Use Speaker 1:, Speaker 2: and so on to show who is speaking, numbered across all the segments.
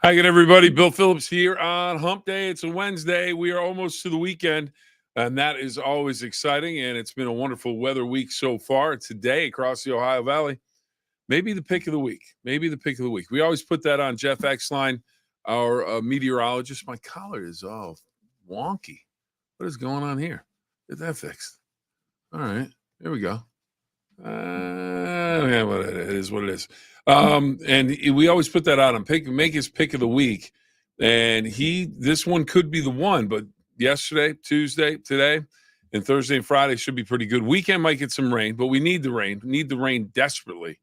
Speaker 1: Hi again, everybody. Bill Phillips here on Hump Day. It's a Wednesday. We are almost to the weekend, and that is always exciting. And it's been a wonderful weather week so far. Today, across the Ohio Valley, maybe the pick of the week. Maybe the pick of the week. We always put that on Jeff Exline, our meteorologist. My collar is all wonky. What is going on here? Get that fixed. All right. There we go. Yeah, well, it is what it is. And we always put that out and make his pick of the week. And this one could be the one, but yesterday, Tuesday, today, and Thursday and Friday should be pretty good. Weekend might get some rain, but we need the rain. We need the rain desperately.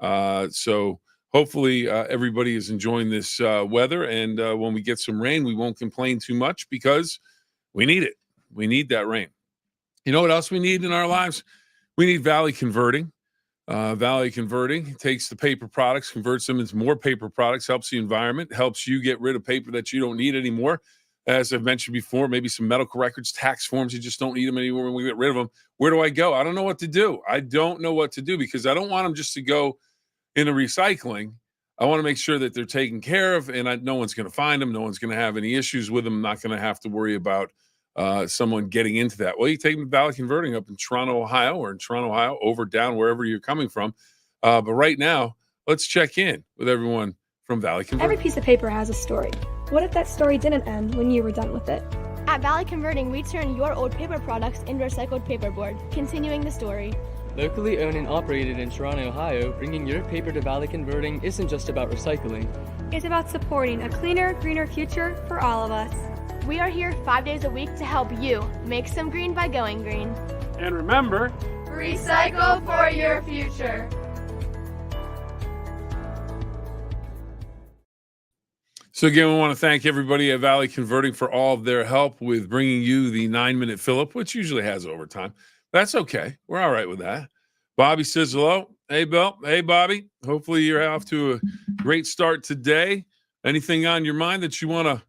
Speaker 1: So hopefully everybody is enjoying this weather. And when we get some rain, we won't complain too much because we need it. We need that rain. You know what else we need in our lives? We need Valley Converting. Valley Converting takes the paper products, converts them into more paper products, helps the environment, helps you get rid of paper that you don't need anymore. As I've mentioned before, maybe some medical records, tax forms, you just don't need them anymore when we get rid of them. Where do I go? I don't know what to do. I don't know what to do because I don't want them just to go into recycling. I want to make sure that they're taken care of and no one's going to find them. No one's going to have any issues with them. I'm not going to have to worry about someone getting into that. Well, you take them to Valley Converting up in Toronto, Ohio, or in Toronto, Ohio, over, down, wherever you're coming from. But right now, let's check in with everyone from Valley Converting.
Speaker 2: Every piece of paper has a story. What if that story didn't end when you were done with it?
Speaker 3: At Valley Converting, we turn your old paper products into recycled paperboard, continuing the story.
Speaker 4: Locally owned and operated in Toronto, Ohio, bringing your paper to Valley Converting isn't just about recycling.
Speaker 2: It's about supporting a cleaner, greener future for all of us.
Speaker 3: We are here 5 days a week to help you make some green by going green.
Speaker 5: And remember,
Speaker 3: recycle for your future.
Speaker 1: So again, we want to thank everybody at Valley Converting for all of their help with bringing you the 9-minute Phill-Up, which usually has overtime. That's okay. We're all right with that. Bobby says hello. Hey, Bill. Hey, Bobby. Hopefully you're off to a great start today. Anything on your mind that you want to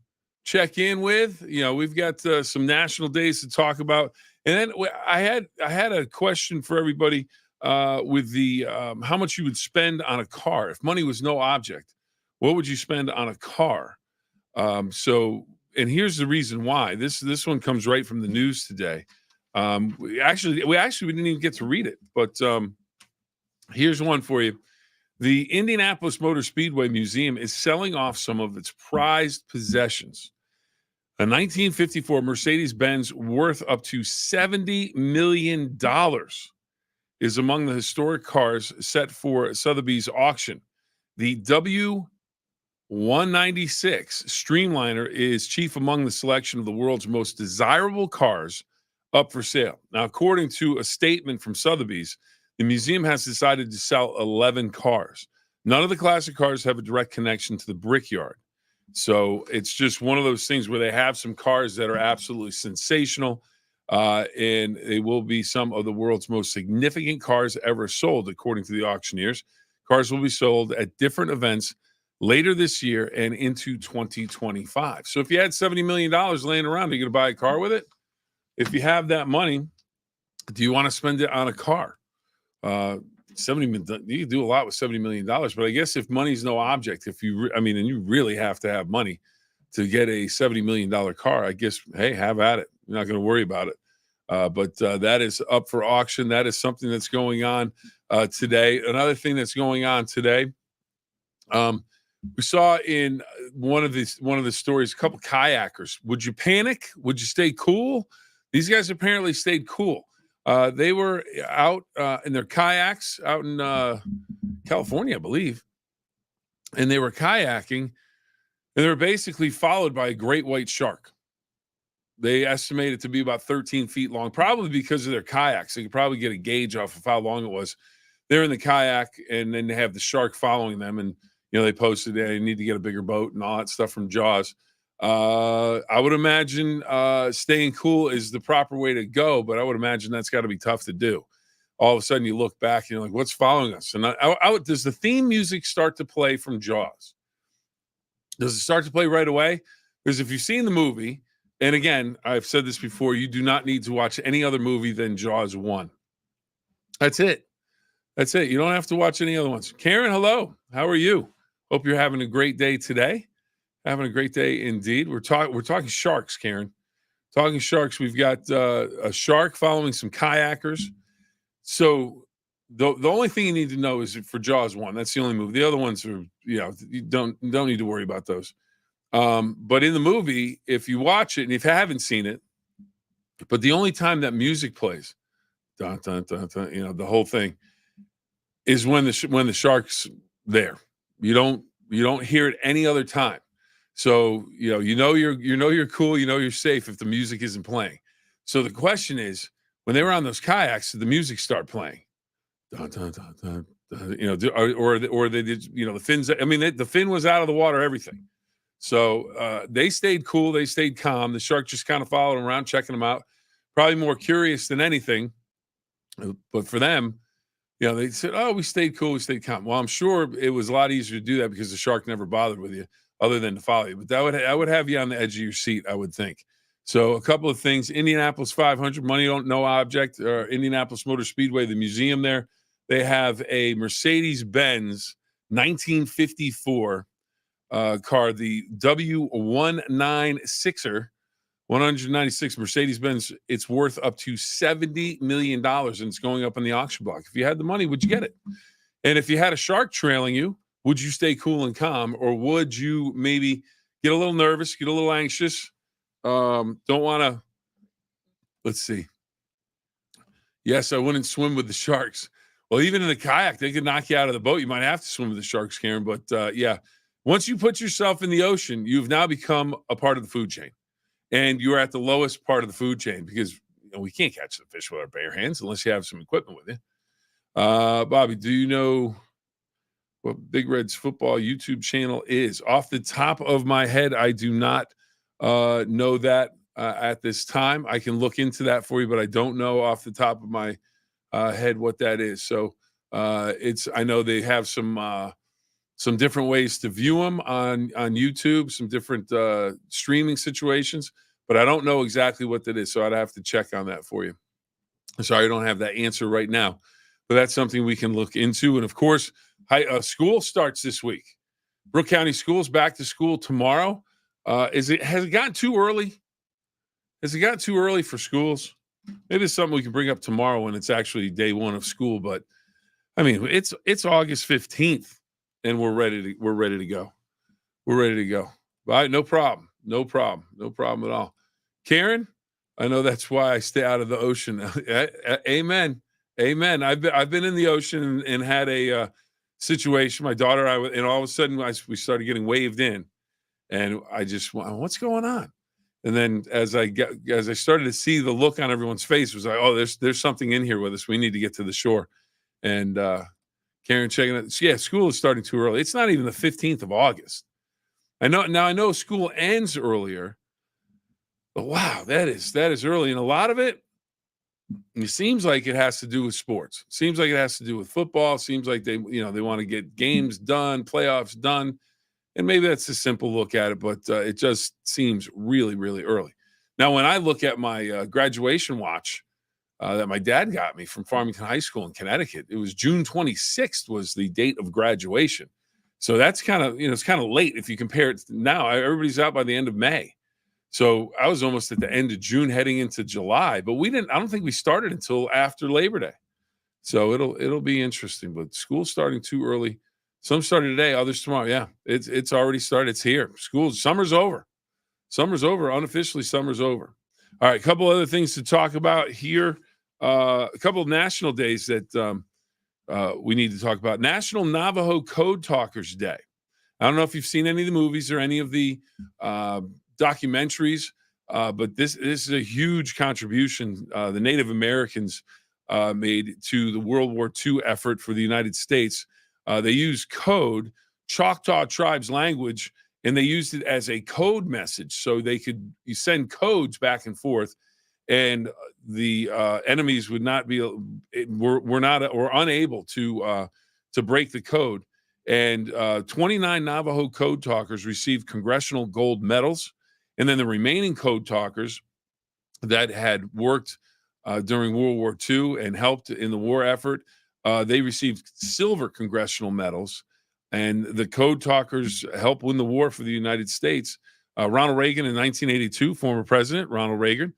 Speaker 1: check in with? You know, we've got some national days to talk about. And then I had a question for everybody with the how much you would spend on a car. If money was no object, what would you spend on a car? And here's the reason why. This one comes right from the news today. We didn't even get to read it, but here's one for you. The Indianapolis Motor Speedway Museum is selling off some of its prized possessions. A 1954 Mercedes-Benz worth up to $70 million is among the historic cars set for Sotheby's auction. The W196 Streamliner is chief among the selection of the world's most desirable cars up for sale. Now, according to a statement from Sotheby's, the museum has decided to sell 11 cars. None of the classic cars have a direct connection to the Brickyard. So it's just one of those things where they have some cars that are absolutely sensational, and they will be some of the world's most significant cars ever sold, according to the auctioneers. Cars will be sold at different events later this year and into 2025. So if you had $70 million laying around, are you going to buy a car with it? If you have that money, do you want to spend it on a car? You can do a lot with $70 million, but I guess if money's no object, and you really have to have money to get a $70 million car, I guess, hey, have at it. You're not going to worry about it. But that is up for auction. That is something that's going on today. Another thing that's going on today, we saw in one of the stories, a couple kayakers. Would you panic? Would you stay cool? These guys apparently stayed cool. They were out in their kayaks out in California, I believe, and they were kayaking, and they were basically followed by a great white shark. They estimate it to be about 13 feet long, probably because of their kayaks. They could probably get a gauge off of how long it was. They're in the kayak, and then they have the shark following them, and they posted they need to get a bigger boat and all that stuff from Jaws. I would imagine staying cool is the proper way to go, but I would imagine that's got to be tough to do. All of a sudden you look back and you're like, what's following us? And does the theme music start to play from Jaws? Does it start to play right away? Because if you've seen the movie, and again, I've said this before, you do not need to watch any other movie than Jaws 1. That's it. You don't have to watch any other ones. Karen, hello. How are you? Hope you're having a great day today. Having a great day indeed. We're talking sharks, Karen. Talking sharks. We've got a shark following some kayakers. So the only thing you need to know is for Jaws 1. That's the only movie. The other ones are, you don't need to worry about those. But in the movie, if you watch it and if you haven't seen it, but the only time that music plays, dun, dun, dun, dun, the whole thing is when the shark's there. You don't hear it any other time. So you're cool, you're safe if the music isn't playing. So the question is, when they were on those kayaks, did the music start playing? Dun, dun, dun, dun, dun, or they did, the fins. I mean, the fin was out of the water, everything. So they stayed cool, they stayed calm. The shark just kind of followed them around, checking them out. Probably more curious than anything. But for them, they said, "Oh, we stayed cool, we stayed calm." Well, I'm sure it was a lot easier to do that because the shark never bothered with you, other than to follow you. But that would have you on the edge of your seat, I would think. So a couple of things: Indianapolis 500, money don't no object, or Indianapolis Motor Speedway, the museum there. They have a Mercedes-Benz 1954 car, the W196er. 196 Mercedes-Benz. It's worth up to $70 million, and it's going up on the auction block. If you had the money, would you get it? And if you had a shark trailing you, would you stay cool and calm, or would you maybe get a little nervous, get a little anxious? Don't want to. Let's see. Yes, I wouldn't swim with the sharks. Well, even in the kayak, they could knock you out of the boat. You might have to swim with the sharks, Karen. But yeah, once you put yourself in the ocean, you've now become a part of the food chain. And you're at the lowest part of the food chain because we can't catch the fish with our bare hands unless you have some equipment with you. Bobby, do you know what Big Red's football YouTube channel is? Off the top of my head, I do not know that at this time. I can look into that for you, but I don't know off the top of my head what that is. So I know they have some different ways to view them on YouTube, some different streaming situations, but I don't know exactly what that is. So I'd have to check on that for you. Sorry, I don't have that answer right now, but that's something we can look into. And of course, school starts this week. Brooke County Schools back to school tomorrow. Has it gotten too early? Has it gotten too early for schools? Maybe it's something we can bring up tomorrow when it's actually day one of school. But I mean, it's August 15th. And we're ready to go. We're ready to go. All right, no problem at all. Karen, I know that's why I stay out of the ocean. Amen. I've been in the ocean and had a situation. My daughter, and all of a sudden we started getting waved in, and I just went, "What's going on?" And then as I started to see the look on everyone's face, it was like, "Oh, there's something in here with us. We need to get to the shore." And Karen checking it. Yeah, school is starting too early. It's not even the 15th of August. I know school ends earlier, but wow, that is early. And a lot of it seems like it has to do with sports. Seems like it has to do with football. Seems like they want to get games done, playoffs done. And maybe that's a simple look at it, but it just seems really, really early. Now, when I look at my graduation watch, that my dad got me from Farmington High School in Connecticut. It was June 26th was the date of graduation. So that's kind of, it's kind of late if you compare it to now. Everybody's out by the end of May. So I was almost at the end of June heading into July, but I don't think we started until after Labor Day. So it'll be interesting, but school's starting too early. Some started today, others tomorrow. Yeah, it's already started. It's here. Summer's over. Summer's over. Unofficially, summer's over. All right, a couple other things to talk about here. A couple of national days that we need to talk about. National Navajo Code Talkers Day. I don't know if you've seen any of the movies or any of the documentaries, but this is a huge contribution the Native Americans made to the World War II effort for the United States. They used code, Choctaw Tribes language, and they used it as a code message, so you send codes back and forth, and the enemies would not be were unable to break the code. And 29 Navajo code talkers received congressional gold medals, and then the remaining code talkers that had worked during World War II and helped in the war effort, they received silver congressional medals. And the code talkers helped win the war for the United States. Ronald Reagan in 1982, former president Ronald Reagan,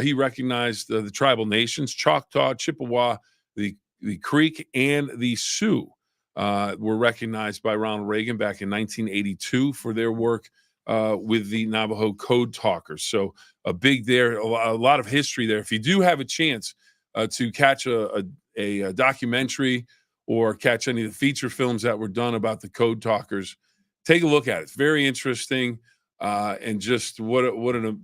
Speaker 1: he recognized the tribal nations, Choctaw, Chippewa, the Creek, and the Sioux were recognized by Ronald Reagan back in 1982 for their work with the Navajo code talkers. So a big there, a lot of history there. If you do have a chance to catch a documentary or catch any of the feature films that were done about the code talkers, take a look at it. It's very interesting, and just what an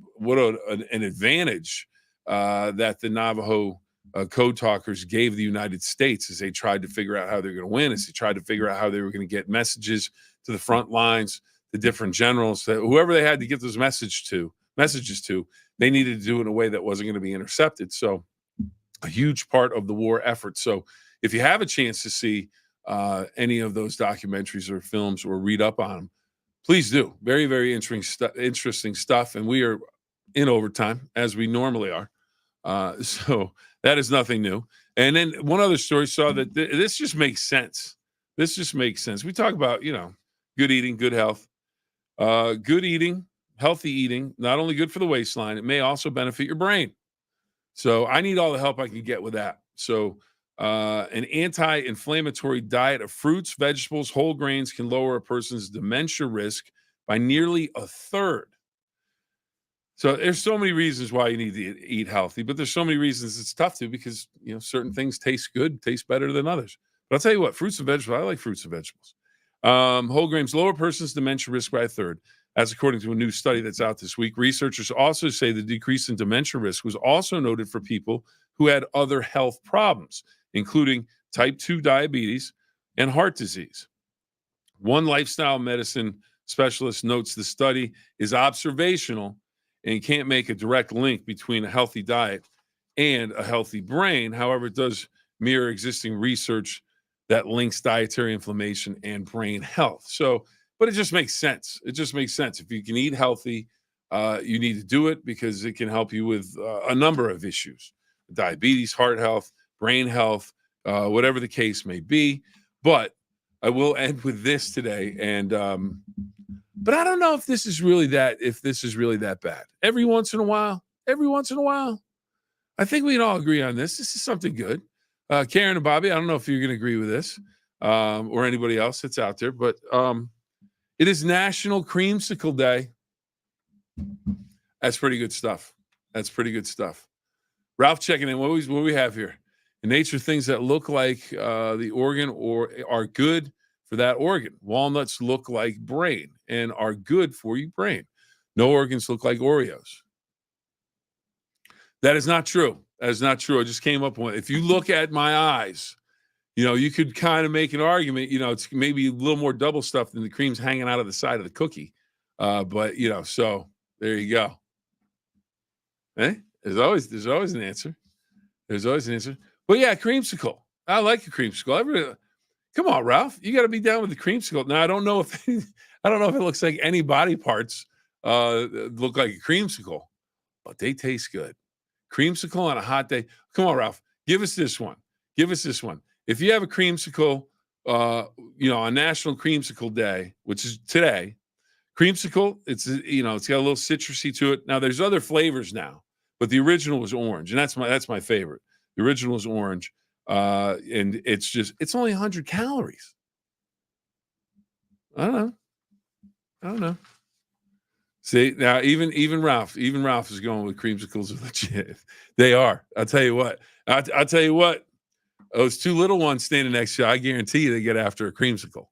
Speaker 1: advantage that the Navajo code talkers gave the United States as they tried to figure out how they're going to win, as they tried to figure out how they were going to get messages to the front lines, the different generals, that whoever they had to get those messages to, they needed to do it in a way that wasn't going to be intercepted. So a huge part of the war effort. So if you have a chance to see any of those documentaries or films or read up on them, please do. Very, very interesting stuff. And we are in overtime, as we normally are. So that is nothing new. And then one other story saw that this just makes sense. This just makes sense. We talk about, good eating, good health. Good eating, healthy eating, not only good for the waistline, it may also benefit your brain. So I need all the help I can get with that. So an anti-inflammatory diet of fruits, vegetables, whole grains can lower a person's dementia risk by nearly a third. So there's so many reasons why you need to eat healthy, but there's so many reasons it's tough to, because certain things taste good, taste better than others. But I'll tell you what, fruits and vegetables, I like fruits and vegetables. Whole grains lower person's dementia risk by a third. As according to a new study that's out this week, researchers also say the decrease in dementia risk was also noted for people who had other health problems, including type 2 diabetes and heart disease. One lifestyle medicine specialist notes the study is observational and can't make a direct link between a healthy diet and a healthy brain. However, it does mirror existing research that links dietary inflammation and brain health. So, but it just makes sense. It just makes sense. If you can eat healthy, you need to do it, because it can help you with a number of issues: diabetes, heart health, brain health, whatever the case may be. But I will end with this today, and but I don't know if this is really that bad. Every once in a while, I think we can all agree on this. This is something good. Karen and Bobby, I don't know if you're going to agree with this, or anybody else that's out there, but it is National Creamsicle Day. That's pretty good stuff. Ralph checking in. What do we have here? In nature, things that look like the organ or are good for that organ. Walnuts look like brain and are good for your brain. No organs look like Oreos. That is not true. I just came up with it. If you look at my eyes, you could kind of make an argument, it's maybe a little more double stuffed than the cream's hanging out of the side of the cookie. But so there you go. There's always an answer. But yeah, creamsicle. I like a creamsicle. Come on, Ralph. You got to be down with the creamsicle. Now, I don't know if it looks like any body parts look like a creamsicle, but they taste good. Creamsicle on a hot day. Come on, Ralph. Give us this one. If you have a creamsicle, on National Creamsicle Day, which is today, creamsicle, it's got a little citrusy to it. Now, there's other flavors now, but the original was orange, and that's my favorite. The original is orange, and it's only 100 calories. I don't know. See, now even Ralph is going with creamsicles are legit. They are. I'll tell you what. Those two little ones standing next to you, I guarantee you they get after a creamsicle.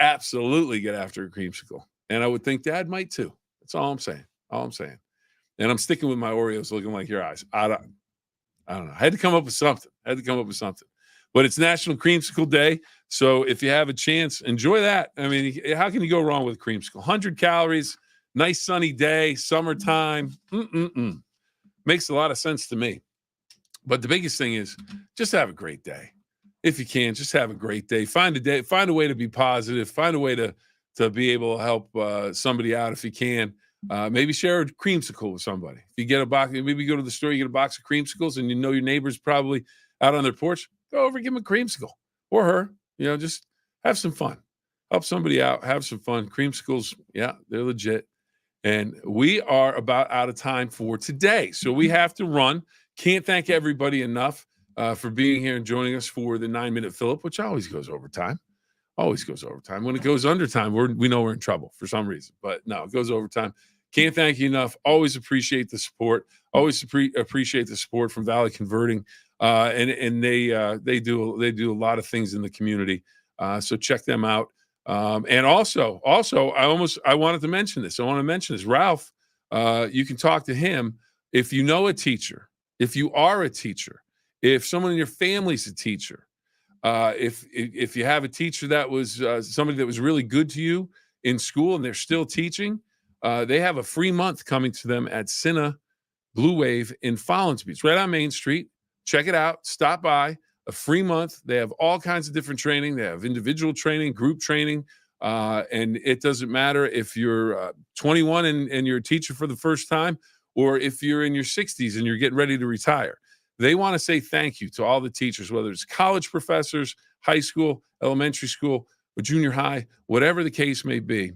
Speaker 1: Absolutely get after a creamsicle. And I would think Dad might too. That's all I'm saying. And I'm sticking with my Oreos looking like your eyes. I don't know. I had to come up with something. But it's National Creamsicle Day. So if you have a chance, enjoy that. I mean, how can you go wrong with creamsicle? 100 calories, nice sunny day, summertime. Makes a lot of sense to me. But the biggest thing is just have a great day. If you can, just have a great day. Find a way to be positive. Find a way to be able to help somebody out if you can. Maybe share a creamsicle with somebody. If you get a box, maybe go to the store, you get a box of creamsicles, and your neighbor's probably out on their porch. Go over and give them a creamsicle, or her. Just have some fun. help somebody out, have some fun. Creamsicles, yeah, they're legit. And we are about out of time for today. So we have to run. Can't thank everybody enough for being here and joining us for the 9-minute Phill-Up, which always goes overtime. Always goes overtime. When it goes under time, we know we're in trouble for some reason. But no, it goes overtime. Can't thank you enough. Always appreciate the support. Always appreciate the support from Valley Converting. And they do a lot of things in the community. So check them out. And also, I wanted to mention this. I want to mention this. Ralph, you can talk to him if you know a teacher, if you are a teacher, if someone in your family's a teacher, if you have a teacher that was somebody that was really good to you in school and they're still teaching, they have a free month coming to them at Cinna Blue Wave in Follinsby. It's right on Main Street. Check it out. Stop by. A free month. They have all kinds of different training. They have individual training, group training, and it doesn't matter if you're 21 and you're a teacher for the first time, or if you're in your 60s and you're getting ready to retire. They want to say thank you to all the teachers, whether it's college professors, high school, elementary school, or junior high, whatever the case may be.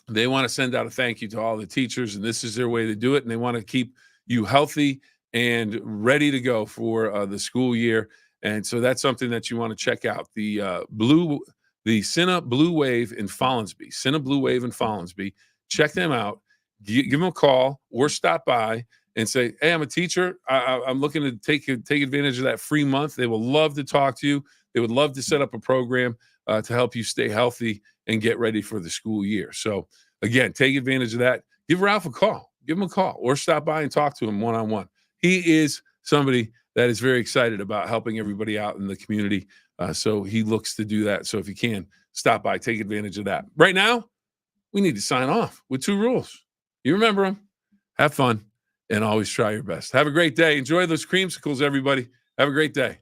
Speaker 1: They want to send out a thank you to all the teachers, and this is their way to do it. And they want to keep you healthy and ready to go for the school year. And so that's something that you want to check out. The Cinna Blue Wave in Follinsby. Cinna Blue Wave in Follinsby. Check them out. Give them a call or stop by and say, hey, I'm a teacher. I'm looking to take advantage of that free month. They will love to talk to you. They would love to set up a program to help you stay healthy and get ready for the school year. So, again, take advantage of that. Give Ralph a call. Give him a call or stop by and talk to him one-on-one. He is somebody that is very excited about helping everybody out in the community. So he looks to do that. So if you can, stop by, take advantage of that. Right now, we need to sign off with 2 rules. You remember them. Have fun and always try your best. Have a great day. Enjoy those creamsicles, everybody. Have a great day.